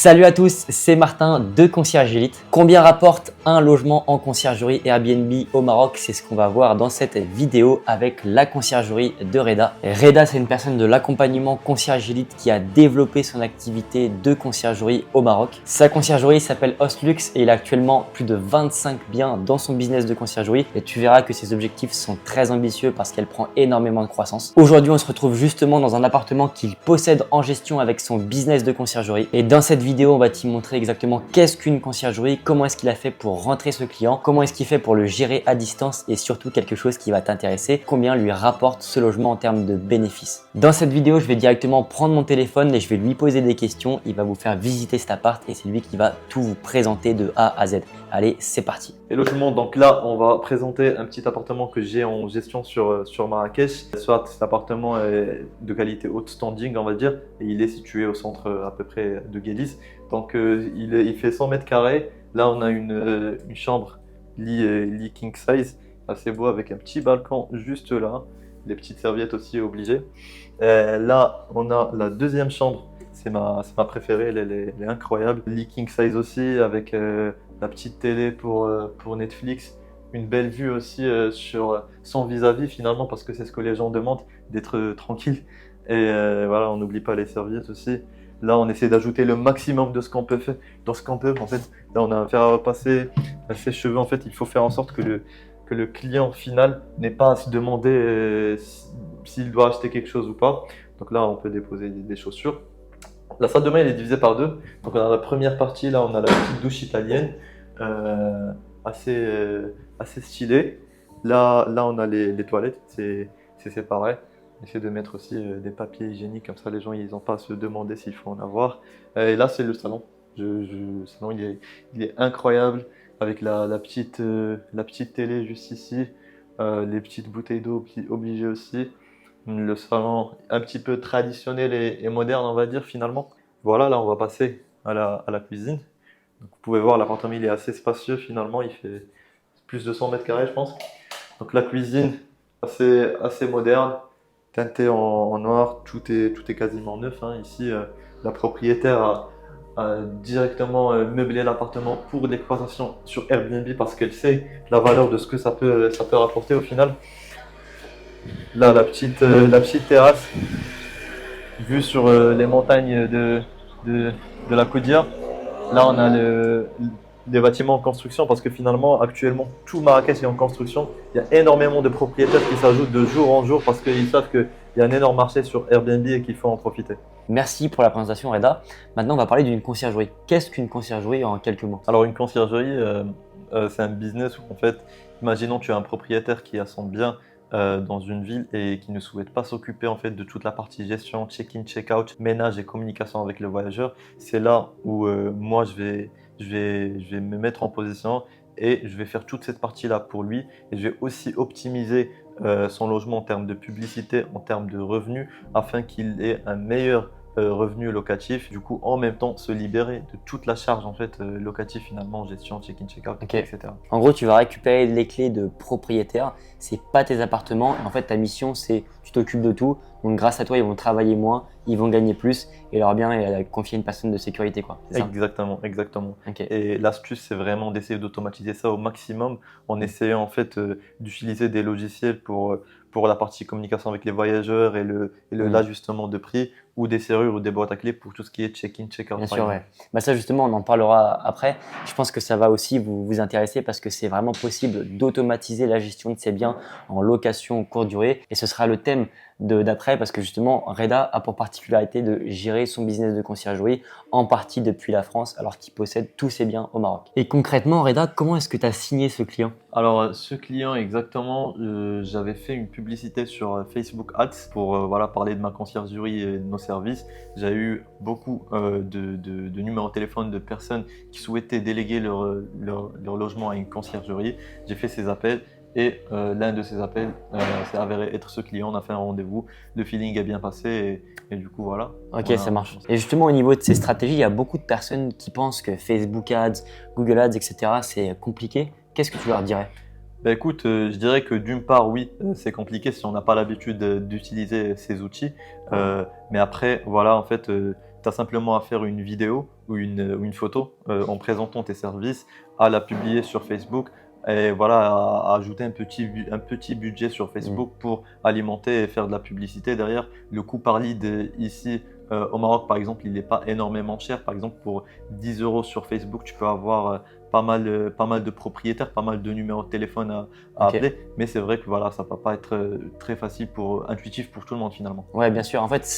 Salut à tous, c'est Martin de Concierge Elite. Combien rapporte un logement en conciergerie Airbnb au Maroc? C'est ce qu'on va voir dans cette vidéo avec la conciergerie de Reda. Reda, c'est une personne de l'accompagnement Concierge Elite qui a développé son activité de conciergerie au Maroc. Sa conciergerie s'appelle Hostlux et il a actuellement plus de 25 biens dans son business de conciergerie et tu verras que ses objectifs sont très ambitieux parce qu'elle prend énormément de croissance. Aujourd'hui, on se retrouve justement dans un appartement qu'il possède en gestion avec son business de conciergerie et dans cette vidéo, on va t'y montrer exactement qu'est-ce qu'une conciergerie, comment est-ce qu'il a fait pour rentrer ce client, comment est-ce qu'il fait pour le gérer à distance et surtout quelque chose qui va t'intéresser, combien lui rapporte ce logement en termes de bénéfices. Dans cette vidéo, je vais directement prendre mon téléphone et je vais lui poser des questions. Il va vous faire visiter cet appart et c'est lui qui va tout vous présenter de A à Z. Allez, c'est parti. Hello tout le monde, donc là on va présenter un petit appartement que j'ai en gestion sur Marrakech. Soit cet appartement est de qualité haute standing on va dire et il est situé au centre à peu près de Guélis. Donc il fait 100 mètres carrés. Là on a une chambre lit king size assez beau avec un petit balcon juste là. Les petites serviettes aussi obligées. Là on a la deuxième chambre, c'est ma préférée, elle est incroyable. Lit king size aussi avec la petite télé pour Netflix, une belle vue aussi sur son vis-à-vis finalement parce que c'est ce que les gens demandent, d'être tranquille. Et voilà, on n'oublie pas les serviettes aussi. Là, on essaie d'ajouter le maximum de ce qu'on peut faire. Dans ce qu'on peut, en fait, là, on a un fer à repasser, un sèche-cheveux. En fait, il faut faire en sorte que le client final n'ait pas à se demander s'il doit acheter quelque chose ou pas. Donc là, on peut déposer des chaussures. La salle de bain elle est divisée par deux. Donc on a la première partie, là on a la petite douche italienne, assez stylée. Là on a les toilettes, c'est séparé. On essaie de mettre aussi des papiers hygiéniques, comme ça les gens ils n'ont pas à se demander s'il faut en avoir. Et là c'est le salon. Le salon il est incroyable avec la petite télé juste ici, les petites bouteilles d'eau obligées aussi. Le salon un petit peu traditionnel et moderne on va dire finalement. Voilà, là on va passer à la cuisine. Donc, vous pouvez voir l'appartement il est assez spacieux finalement, il fait plus de 100 mètres carrés je pense. Donc la cuisine assez moderne, teintée en noir, tout est quasiment neuf hein. Ici la propriétaire a directement meublé l'appartement pour l'exploitation sur Airbnb parce qu'elle sait la valeur de ce que ça peut rapporter au final. Là, la petite terrasse, vue sur les montagnes de la Coudia. Là, on a des bâtiments en construction parce que finalement, actuellement, tout Marrakech est en construction. Il y a énormément de propriétaires qui s'ajoutent de jour en jour parce qu'ils savent qu'il y a un énorme marché sur Airbnb et qu'il faut en profiter. Merci pour la présentation Reda. Maintenant, on va parler d'une conciergerie. Qu'est-ce qu'une conciergerie en quelques mots? Alors, une conciergerie, c'est un business où en fait, imaginons tu as un propriétaire qui a son bien dans une ville et qui ne souhaite pas s'occuper en fait de toute la partie gestion, check-in, check-out, ménage et communication avec le voyageur. C'est là où moi je vais me mettre en position et je vais faire toute cette partie-là pour lui et je vais aussi optimiser son logement en termes de publicité, en termes de revenus afin qu'il ait un meilleur revenu locatif, du coup en même temps se libérer de toute la charge en fait locative finalement, gestion, check-in, check-out, Okay. etc. En gros, tu vas récupérer les clés de propriétaire, c'est pas tes appartements. En fait, ta mission, c'est tu t'occupes de tout. Donc, grâce à toi, ils vont travailler moins, ils vont gagner plus et leur bien est confier une personne de sécurité, quoi. C'est ça? Exactement. Okay. Et l'astuce, c'est vraiment d'essayer d'automatiser ça au maximum en essayant en fait d'utiliser des logiciels pour la partie communication avec les voyageurs et l'ajustement de prix ou des serrures ou des boîtes à clés pour tout ce qui est check-in, check-out. Bien sûr, ouais. Bah ça justement, on en parlera après. Je pense que ça va aussi vous intéresser parce que c'est vraiment possible d'automatiser la gestion de ces biens en location courte durée. Et ce sera le thème d'après parce que justement, Reda a pour particularité de gérer son business de conciergerie en partie depuis la France alors qu'il possède tous ses biens au Maroc. Et concrètement, Reda, comment est-ce que tu as signé ce client? Alors, ce client exactement, j'avais fait une publicité sur Facebook Ads pour voilà, parler de ma conciergerie et de nos services. J'ai eu beaucoup de numéros de téléphone de personnes qui souhaitaient déléguer leur logement à une conciergerie. J'ai fait ces appels et l'un de ces appels s'est avéré être ce client. On a fait un rendez-vous, le feeling a bien passé et du coup voilà. Ok, ça marche. Et justement au niveau de ces stratégies, il y a beaucoup de personnes qui pensent que Facebook Ads, Google Ads, etc. c'est compliqué. Qu'est-ce que tu leur dirais? Bah écoute, je dirais que d'une part, oui, c'est compliqué si on n'a pas l'habitude d'utiliser ces outils. Mais après, voilà, en fait, Tu as simplement à faire une vidéo ou une photo en présentant tes services, à la publier sur Facebook et voilà, à ajouter un petit budget sur Facebook pour alimenter et faire de la publicité derrière. Le coût par lead ici au Maroc, par exemple, il n'est pas énormément cher. Par exemple, pour 10 € sur Facebook, tu peux avoir pas mal de propriétaires, pas mal de numéros de téléphone à appeler. Mais c'est vrai que voilà, ça ne va pas être très facile, intuitif pour tout le monde finalement. Ouais, bien sûr. En fait,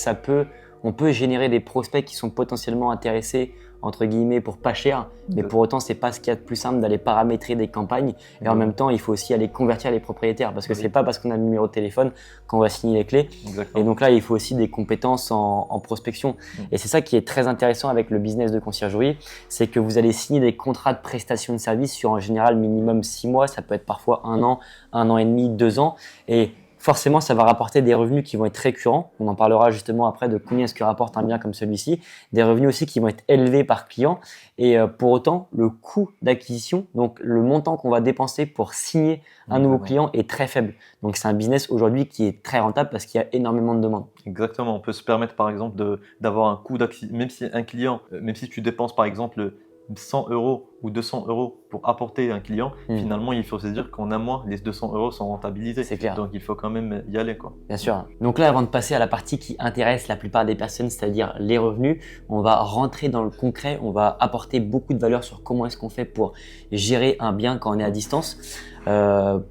on peut générer des prospects qui sont potentiellement intéressés entre guillemets pour pas cher, mais pour autant c'est pas ce qu'il y a de plus simple d'aller paramétrer des campagnes et en même temps il faut aussi aller convertir les propriétaires parce que c'est pas parce qu'on a le numéro de téléphone qu'on va signer les clés. Exactement. Et donc là il faut aussi des compétences en prospection et c'est ça qui est très intéressant avec le business de conciergerie, c'est que vous allez signer des contrats de prestation de services sur en général minimum 6 mois, ça peut être parfois 1 an et demi, 2 ans et forcément, ça va rapporter des revenus qui vont être récurrents. On en parlera justement après de combien est-ce que rapporte un bien comme celui-ci. Des revenus aussi qui vont être élevés par client. Et pour autant, le coût d'acquisition, donc le montant qu'on va dépenser pour signer un nouveau client est très faible. Donc c'est un business aujourd'hui qui est très rentable parce qu'il y a énormément de demandes. Exactement. On peut se permettre par exemple d'avoir un coût d'acquisition, même si un client, même si tu dépenses par exemple 100 € ou 200 € pour apporter un client, finalement, il faut se dire qu'en un mois, les 200 € sont rentabilisés. C'est clair. Donc, il faut quand même y aller, quoi. Bien sûr. Donc là, avant de passer à la partie qui intéresse la plupart des personnes, c'est-à-dire les revenus, on va rentrer dans le concret, on va apporter beaucoup de valeur sur comment est-ce qu'on fait pour gérer un bien quand on est à distance.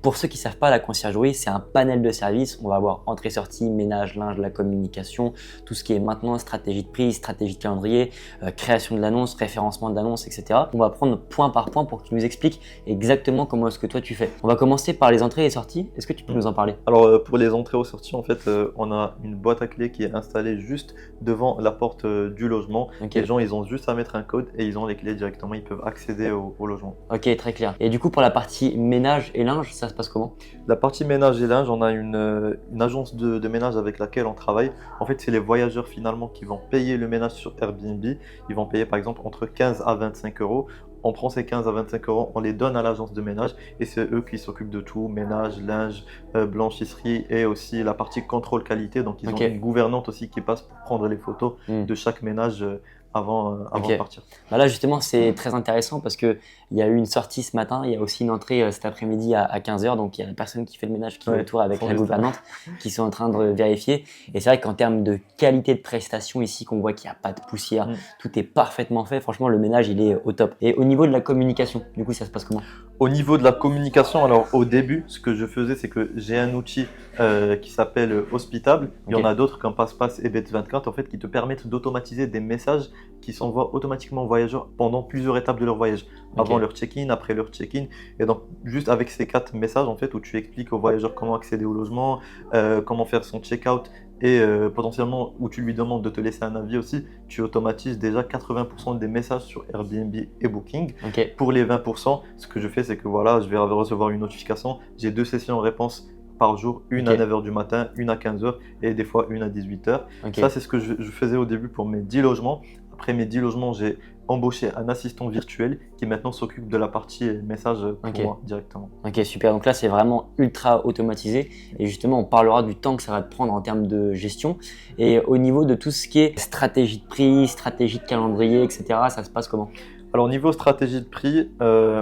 Pour ceux qui ne savent pas, la conciergerie, c'est un panel de services. On va avoir entrée-sortie, ménage, linge, la communication, tout ce qui est maintenance, stratégie de prix, stratégie de calendrier, création de l'annonce, référencement de l'annonce, etc. On va prendre point par point pour que tu nous expliques exactement comment est-ce que toi tu fais. On va commencer par les entrées et sorties. Est-ce que tu peux nous en parler? Alors pour les entrées et sorties, en fait, on a une boîte à clés qui est installée juste devant la porte du logement. Les gens, ils ont juste à mettre un code et ils ont les clés directement. Ils peuvent accéder au logement. Ok, très clair. Et du coup, pour la partie ménage et linge, ça se passe comment? La partie ménage et linge, on a une agence de ménage avec laquelle on travaille. En fait, c'est les voyageurs finalement qui vont payer le ménage sur Airbnb. Ils vont payer par exemple entre 15 à 25 €. On prend ces 15 à 25 €, on les donne à l'agence de ménage et c'est eux qui s'occupent de tout, ménage, linge, blanchisserie et aussi la partie contrôle qualité. Donc ils ont une gouvernante aussi qui passe pour prendre les photos de chaque ménage avant de partir. Bah là justement c'est très intéressant parce qu'il y a eu une sortie ce matin, il y a aussi une entrée cet après-midi à 15 h, donc il y a la personne qui fait le ménage qui est autour avec la gouvernante qui sont en train de vérifier et c'est vrai qu'en termes de qualité de prestation ici qu'on voit qu'il n'y a pas de poussière, tout est parfaitement fait, franchement le ménage il est au top. Et au niveau de la communication, du coup ça se passe comment? Au niveau de la communication, alors au début ce que je faisais c'est que j'ai un outil qui s'appelle Hospitable, il y en a d'autres comme PassePass et Bet24 en fait qui te permettent d'automatiser des messages qui s'envoient automatiquement aux voyageurs pendant plusieurs étapes de leur voyage, avant leur check-in, après leur check-in. Et donc, juste avec ces 4 messages en fait, où tu expliques aux voyageurs comment accéder au logement, comment faire son check-out et potentiellement où tu lui demandes de te laisser un avis aussi, tu automatises déjà 80% des messages sur Airbnb et Booking. Pour les 20%, ce que je fais, c'est que voilà, je vais recevoir une notification, j'ai 2 sessions en réponse par jour, une à 9 h du matin, une à 15 h et des fois une à 18 h. Ça, c'est ce que je faisais au début pour mes 10 logements. Après mes 10 logements, j'ai embauché un assistant virtuel qui maintenant s'occupe de la partie message pour moi directement. Ok, super. Donc là, c'est vraiment ultra automatisé. Et justement, on parlera du temps que ça va te prendre en termes de gestion. Et au niveau de tout ce qui est stratégie de prix, stratégie de calendrier, etc., ça se passe comment? Alors niveau stratégie de prix,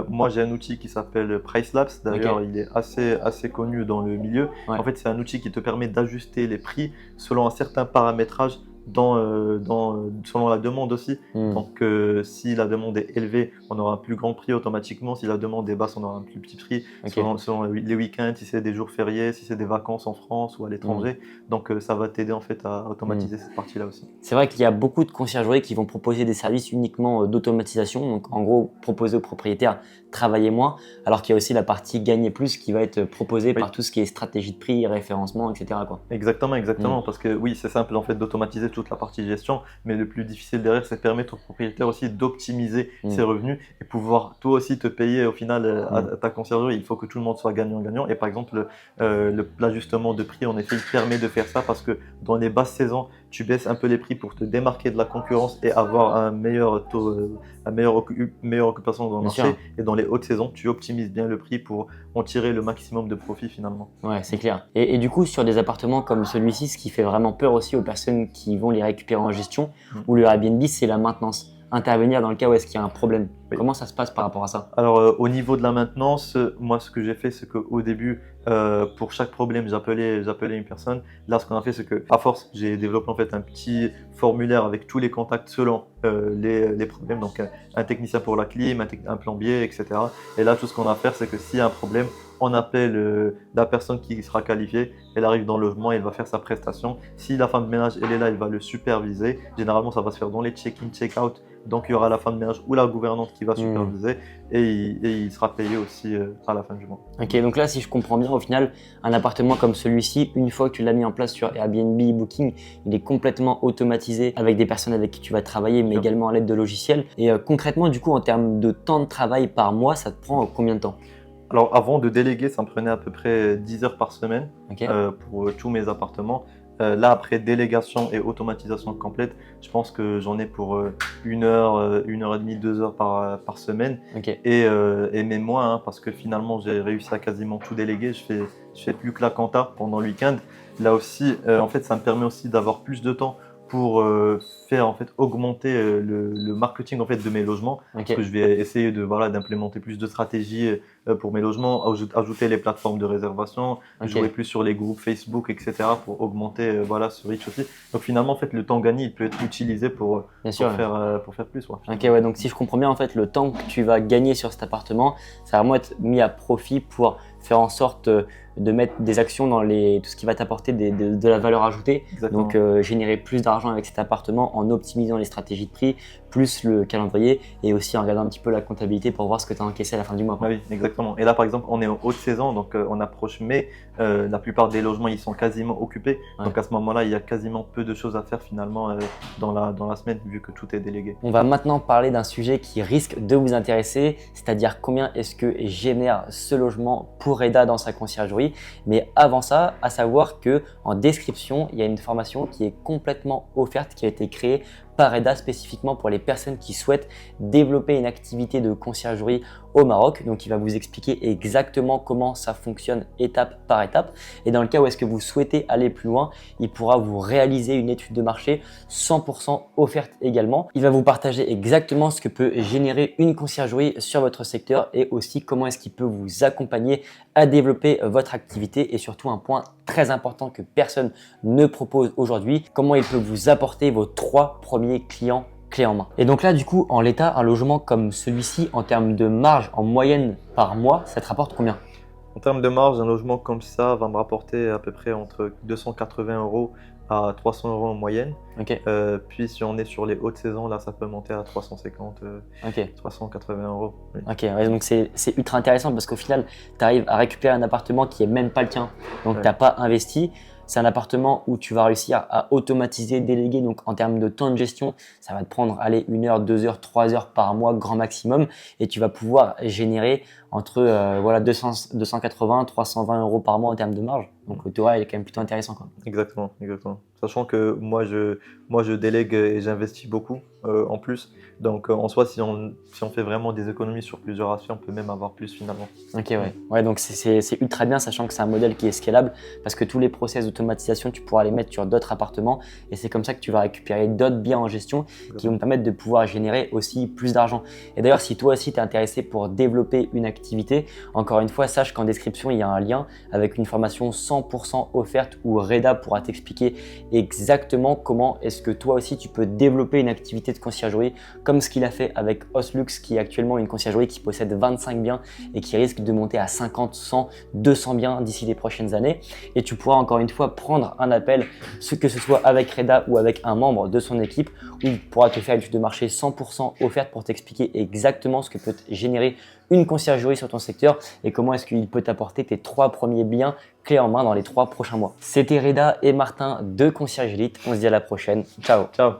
moi j'ai un outil qui s'appelle PriceLabs. D'ailleurs, il est assez connu dans le milieu. En fait, c'est un outil qui te permet d'ajuster les prix selon un certain paramétrage selon la demande aussi. Donc si la demande est élevée, on aura un plus grand prix automatiquement. Si la demande est basse, on aura un plus petit prix selon les week-ends, si c'est des jours fériés, si c'est des vacances en France ou à l'étranger. Donc ça va t'aider en fait à automatiser cette partie-là aussi. C'est vrai qu'il y a beaucoup de conciergeries qui vont proposer des services uniquement d'automatisation. Donc en gros, proposer aux propriétaires travailler moins, alors qu'il y a aussi la partie gagner plus qui va être proposée par tout ce qui est stratégie de prix, référencement, etc. Exactement, parce que oui, c'est simple en fait d'automatiser toute la partie gestion, mais le plus difficile derrière, c'est de permettre au propriétaire aussi d'optimiser ses revenus et pouvoir toi aussi te payer au final à ta conciergerie. Il faut que tout le monde soit gagnant-gagnant et par exemple l'ajustement de prix en effet il permet de faire ça parce que dans les basses saisons, tu baisses un peu les prix pour te démarquer de la concurrence et avoir un meilleur taux, meilleure occupation dans le Bien marché. sûr. Et dans les hautes saisons, tu optimises bien le prix pour en tirer le maximum de profit finalement. Ouais, c'est clair. Et du coup, sur des appartements comme celui-ci, ce qui fait vraiment peur aussi aux personnes qui vont les récupérer en gestion ou le Airbnb, c'est la maintenance. Intervenir dans le cas où est-ce qu'il y a un problème. Oui. Comment ça se passe par rapport à ça? Alors, au niveau de la maintenance, moi, ce que j'ai fait, c'est qu'au début, pour chaque problème, j'appelais une personne. Là, ce qu'on a fait, c'est que, à force, j'ai développé en fait un petit formulaire avec tous les contacts selon les problèmes. Donc, un technicien pour la clim, un plombier, etc. Et là, tout ce qu'on a à faire, c'est que s'il y a un problème, on appelle la personne qui sera qualifiée. Elle arrive dans le logement, elle va faire sa prestation. Si la femme de ménage, elle est là, elle va le superviser. Généralement, ça va se faire dans les check-in, check-out. Donc, il y aura la femme de ménage ou la gouvernante qui va superviser et il sera payé aussi à la fin du mois. Ok, donc là, si je comprends bien, au final, un appartement comme celui-ci, une fois que tu l'as mis en place sur Airbnb, Booking, il est complètement automatisé avec des personnes avec qui tu vas travailler, mais également à l'aide de logiciels. Et concrètement, du coup, en termes de temps de travail par mois, ça te prend combien de temps? Alors, avant de déléguer, ça me prenait à peu près 10 heures par semaine Ok. pour tous mes appartements. Là, après délégation et automatisation complète, je pense que j'en ai pour 1 heure et demie, 2 heures par semaine. Ok. Et même moins, hein, parce que finalement, j'ai réussi à quasiment tout déléguer. Je fais plus que la compta pendant le week-end. Là aussi, en fait, ça me permet aussi d'avoir plus de temps pour faire en fait augmenter le marketing en fait de mes logements. Ok. Parce que je vais essayer d'implémenter plus de stratégies pour mes logements, ajouter les plateformes de réservation, Ok. jouer plus sur les groupes Facebook, etc. pour augmenter ce reach aussi. Donc finalement, en fait, le temps gagné, il peut être utilisé pour Bien sûr. faire plus. Ouais, Ok, ouais, donc si je comprends bien, en fait, le temps que tu vas gagner sur cet appartement, ça va vraiment être mis à profit pour faire en sorte de mettre des actions dans tout ce qui va t'apporter de la valeur ajoutée. Exactement. Donc, générer plus d'argent avec cet appartement en optimisant les stratégies de prix, plus le calendrier et aussi en regardant un petit peu la comptabilité pour voir ce que tu as encaissé à la fin du mois. Ah oui, exactement. Et là, par exemple, on est en haute saison, donc on approche mai. La plupart des logements, ils sont quasiment occupés. Ouais. Donc à ce moment-là, il y a quasiment peu de choses à faire finalement dans la semaine, vu que tout est délégué. On va maintenant parler d'un sujet qui risque de vous intéresser, c'est-à-dire combien est-ce que génère ce logement pour Reda dans sa conciergerie. Mais avant ça, à savoir que en description, il y a une formation qui est complètement offerte, qui a été créée par Reda spécifiquement pour les personnes qui souhaitent développer une activité de conciergerie au Maroc. Donc, il va vous expliquer exactement comment ça fonctionne étape par étape. Et dans le cas où est-ce que vous souhaitez aller plus loin, il pourra vous réaliser une étude de marché 100% offerte également. Il va vous partager exactement ce que peut générer une conciergerie sur votre secteur et aussi comment est-ce qu'il peut vous accompagner à développer votre activité et surtout un point très important que personne ne propose aujourd'hui, comment il peut vous apporter vos 3 premiers clients clé en main. Et donc là, du coup, en l'état, un logement comme celui-ci, en termes de marge en moyenne par mois, ça te rapporte combien? En termes de marge, un logement comme ça va me rapporter à peu près entre 280 € à 300 € en moyenne. Ok, Puis si on est sur les hautes saisons, là, ça peut monter à 350, ok. 380 €. Oui. Ok, ouais, donc c'est ultra intéressant parce qu'au final, tu arrives à récupérer un appartement qui est même pas le tien, donc Ouais. tu n'as pas investi. C'est un appartement où tu vas réussir à automatiser, déléguer. Donc en termes de temps de gestion, ça va te prendre 1 heure, 2 heures, 3 heures par mois grand maximum et tu vas pouvoir générer entre 280, 320 € par mois en termes de marge. Donc tu vois, il est quand même plutôt intéressant, quoi. Exactement, exactement. Sachant que moi je délègue et j'investis beaucoup en plus. Donc en soi, si on fait vraiment des économies sur plusieurs aspects, on peut même avoir plus finalement. Ok, ouais. Ouais, donc c'est ultra bien, sachant que c'est un modèle qui est scalable parce que tous les process d'automatisation, tu pourras les mettre sur d'autres appartements et c'est comme ça que tu vas récupérer d'autres biens en gestion qui vont te permettre de pouvoir générer aussi plus d'argent. Et d'ailleurs, si toi aussi tu es intéressé pour développer une activité, encore une fois, sache qu'en description, il y a un lien avec une formation 100% offerte où Reda pourra t'expliquer exactement comment est-ce que toi aussi tu peux développer une activité de conciergerie comme ce qu'il a fait avec Oslux, qui est actuellement une conciergerie qui possède 25 biens et qui risque de monter à 50, 100, 200 biens d'ici les prochaines années. Et tu pourras encore une fois prendre un appel, que ce soit avec Reda ou avec un membre de son équipe, où il pourra te faire une étude de marché 100% offerte pour t'expliquer exactement ce que peut générer une conciergerie sur ton secteur et comment est-ce qu'il peut t'apporter tes 3 premiers biens clés en main dans les 3 prochains mois. C'était Reda et Martin de Concierge Elite. On se dit à la prochaine. Ciao. Ciao.